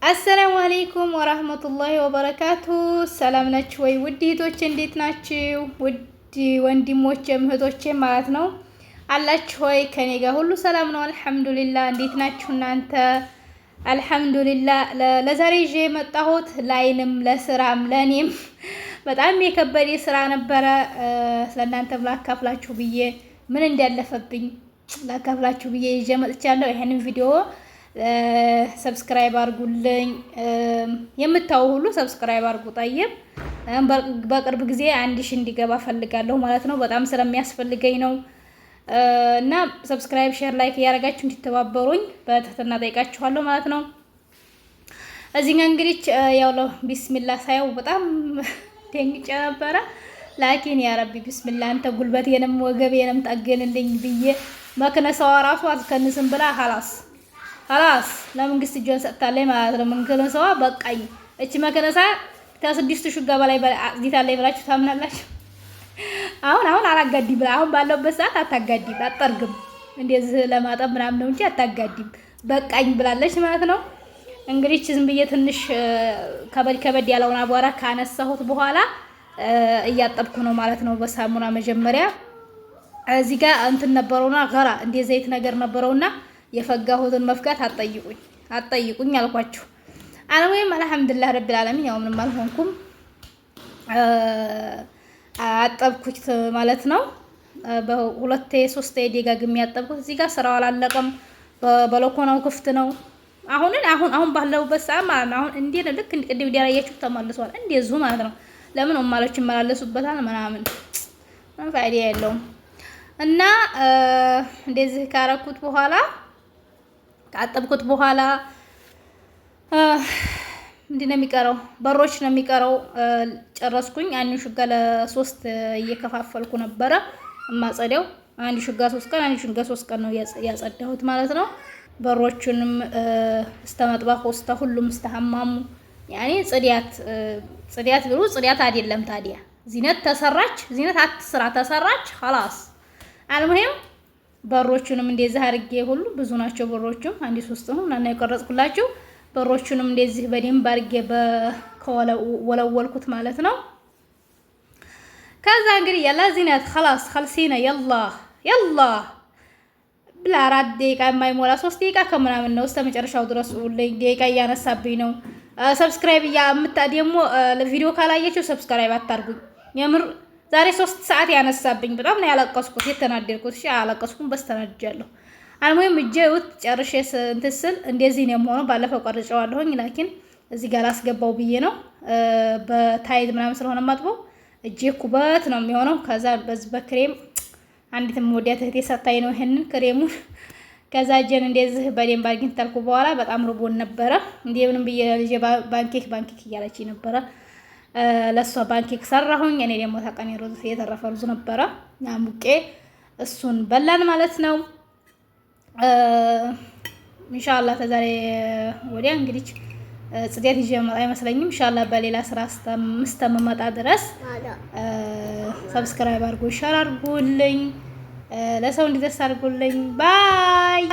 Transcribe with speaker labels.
Speaker 1: አሰላሙ አለይኩም ወራህመቱላሂ ወበረካቱ። ሰላም ናችሁ ወይ ውድ እህቶቼ? እንዴት ናችሁ? ውድ ወንድሞቼም እህቶቼም ማለት ነው አላችሁ ወይ? ከኔ ጋር ሁሉ ሰላም ነው አልሐምዱሊላህ። እንዴት ናችሁ እናንተ? አልሐምዱሊላህ። ለዛሬ ይዤ የመጣሁት ላይንም ለስራም ለኔም በጣም የከበደ ስራ ነበረ። ለእናንተም ላካፍላችሁ ብዬ ምን እንዳለፈብኝ ላካፍላችሁ ብዬ ይዤ መጥቻለሁ። ይሄንን ቪዲዮ ሰብስክራይብ አድርጉልኝ። የምታው ሁሉ ሰብስክራይብ አድርጉ። ጠይብ በቅርብ ጊዜ 1000 እንዲገባ ፈልጋለሁ ማለት ነው። በጣም ስለሚያስፈልገኝ ነው እና ሰብስክራይብ፣ ሼር፣ ላይክ እያደረጋችሁ እንድትተባበሩኝ በትህትና ጠይቃችኋለሁ ማለት ነው። እዚህ ጋር እንግዲህ ያው ቢስሚላህ ሳየው በጣም ደንግጬ ነበረ። ላኪን ያ ረቢ ቢስሚላህ አንተ ጉልበቴንም ወገቤንም ጠገንልኝ ብዬ መክነሳዋ ራሱ አልከንስም ብላ ሀላስ ለመንግስት እጇን ሰጥታለች ማለት ነው። መከነሳዋ በቃኝ። እቺ መከነሳ ከ6000 ጋ በላይ ዲታለች ብላችሁ ታምናላችሁ? አሁን አላጋዲም ብላ አሁን ባለውበት ሰዓት አታጋዲም፣ አጠርግም እንደዚህ ለማጠብ ምናምን ነው እንጂ አታጋዲም። በቃኝ ብላለች ማለት ነው። እንግዲህ ዝም ብዬ ትንሽ ከበድ ያለውን አቧራ ካነሳሁት በኋላ እያጠብኩ ነው ማለት ነው በሳሙና መጀመሪያ። እዚህ ጋር እንትን ነበረውና ጋራ እንደ ዘይት ነገር ነበረውና የፈጋሁትን መፍጋት አትጠይቁኝ አልኳችሁ። አለሙም አልሐምዱሊላህ ረቢል ዓለሚን ያው ምንም አልሆንኩም። አጠብኩት ማለት ነው። በሁለቴ ሶስቴ ደጋግሜ ያጠብኩት። እዚህ ጋር ስራው አላለቀም። በለኮናው ክፍት ነው። አሁን ባለውበት ሰዓት ማለት ነው። አሁን እንዴ ልክ ቅድም ዲያራያችሁ ተመልሷል። እንደዚሁ ማለት ነው። ለምን ኡማሎች ይመላለሱበታል ምናምን ፋይዳ የለውም። እና እንደዚህ ካረኩት በኋላ ካጠብኩት በኋላ ምንድን ነው የሚቀረው? በሮች ነው የሚቀረው። ጨረስኩኝ። አንዱ ሹጋ ለ3 እየከፋፈልኩ ነበረ እማጸደው። አንዱ ሹጋ 3 ቀን፣ አንዱ ሹጋ 3 ቀን ነው ያጸዳሁት ማለት ነው። በሮቹንም እስተመጥባሁ ሁሉም እስተሐማሙ ያኔ ጽዳት ብሩ ጽዳት አይደለም ታዲያ። ዚነት ተሰራች፣ ዚነት አትስራ ተሰራች خلاص። አልሙሂም በሮቹንም እንደዚህ አድርጌ ሁሉ ብዙ ናቸው በሮቹም 1-3 ነው እና የቀረጽኩላችሁ። በሮቹንም እንደዚህ በደንብ አድርጌ ወለወልኩት ማለት ነው። ከዛ እንግዲህ ያላ ዚነት خلاص خلصينا يلا ብላ 4 ደቂቃ የማይሞላ 3 ደቂቃ ከምናምን ነው እስከ መጨረሻው ድረስ ደቂቃ እያነሳብኝ ነው። ሰብስክራይብ ደግሞ ለቪዲዮ ካላያችሁ ሰብስክራይብ አታርጉኝ። የምር ዛሬ 3 ሰዓት ያነሳብኝ። በጣም ነው ያለቀስኩት የተናደድኩት። እሺ አላቀስኩም በስተናድጃለሁ። አልሙሂም እጄውት ጨርሼ እንትን ስል እንደዚህ ነው የሆነው። ባለፈው ቀርጬዋለሁኝ ላኪን እዚህ ጋር አስገባው ብዬ ነው በታይድ ምናምን ስለሆነ ማጥበው እጄ ኩበት ነው የሚሆነው። ከዛ በዚህ በክሬም አንዲትም ወዲያ ተህቴ ሰጣይ ነው ይሄንን ክሬሙን። ከዛ እጄን እንደዚህ በደንብ አድርጌ ታልኩ በኋላ በጣም ርቦን ነበረ። እንደምንም ብዬ ልጄ ባንኬክ እያለች ነበረ። ለሷ ባንኬክ ሰራሁኝ። እኔ ደግሞ ታቀኔ ሩዝ የተረፈ ሩዝ ነበረ አሙቄ እሱን በላን ማለት ነው። ኢንሻአላህ ተዛሬ ወዲያ እንግዲህ ጽዳት ይዤ መጣ አይመስለኝም። ኢንሻአላህ በሌላ ስራ እስከምመጣ ድረስ ሰብስክራይብ አድርጉ፣ ሼር አድርጉልኝ፣ ለሰው እንዲደርስ አድርጉልኝ። ባይ